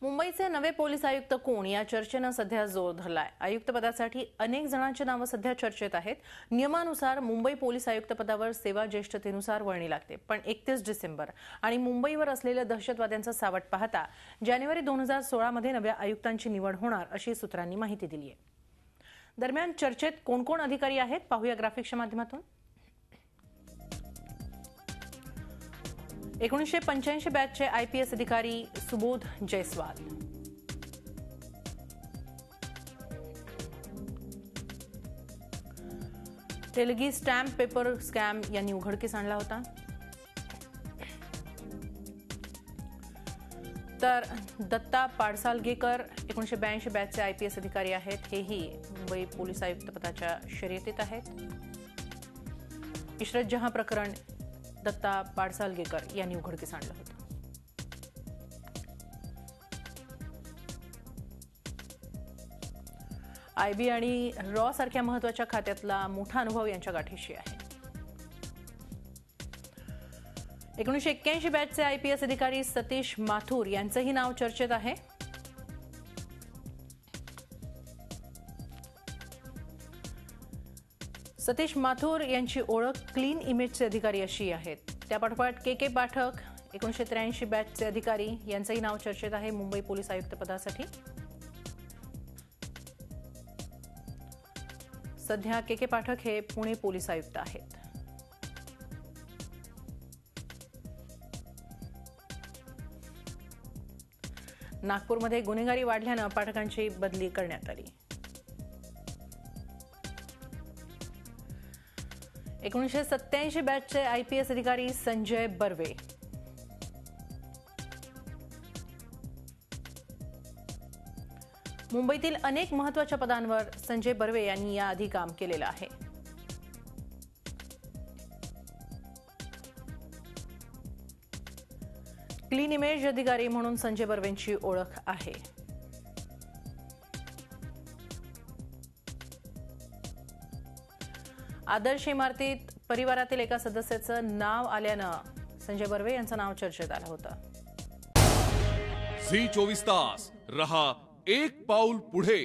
मुंबईचे नवे पोलीस आयुक्त कोण या चर्चेनं सध्या जोर धरलाय। आयुक्त पदासाठी अनेक जणांची नावं सध्या चर्चेत आहेत। नियमानुसार मुंबई पोलीस आयुक्त पदावर सेवा ज्येष्ठतेनुसार वळणी लागते, पण 31 डिसेंबर आणि मुंबईवर असलेल्या दहशतवाद्यांचा सावट पाहता जानेवारी 2016 मध्ये नव्या आयुक्तांची निवड होणार अशी सूत्रांनी माहिती दिली आहे। दरम्यान चर्चेत कोण कोण अधिकारी आहेत पाहूया ग्राफिक्सच्या माध्यमातून। 1985 बॅचचे आयपीएस अधिकारी Subodh Jaiswal, Telgi stamp paper scam यांनी उघडकीस आणला होता। तर दत्ता पाडसालगेकर 1982 बॅचचे आयपीएस अधिकारी आहेत, हेही मुंबई पोलीस आयुक्त पदाच्या शर्यतीत आहेत। इशरत जहां प्रकरण दत्ता पाडसालगेकर यांनी उघडकीस आणलं होतं। आयबी आणि रॉ सारख्या महत्वाच्या खात्यातला मोठा अनुभव यांच्या गाठीशी आहे। 1981 बॅचचे आयपीएस अधिकारी सतीश माथुर यांचंही नाव चर्चेत आहे। सतीश माथुर यांची ओळख क्लीन इमेजचे अधिकारी अशी आहे। त्यापाठोपाठ के पाठक 1983 बॅचचे अधिकारी यांचंही नाव चर्चेत आहे मुंबई पोलीस आयुक्त पदासाठी। सध्या के पाठक हे पुणे पोलीस आयुक्त आहेत। नागपूरमध्ये गुन्हेगारी वाढल्यानं पाठकांची बदली करण्यात आली। 1987 बॅचचे आयपीएस अधिकारी संजय बर्वे, मुंबईतील अनेक महत्त्वाच्या पदांवर संजय बर्वे यांनी याआधी काम केलेलं आहे। क्लीन इमेज अधिकारी म्हणून संजय बर्वेंची ओळख आहे। आदर्श इमारतीत परिवारातील एका सदस्याचं नाव आल्यानं संजय बर्वे यांचं नाव चर्चेत आलं होतं। झी 24 तास रहा एक पाऊल पुढे।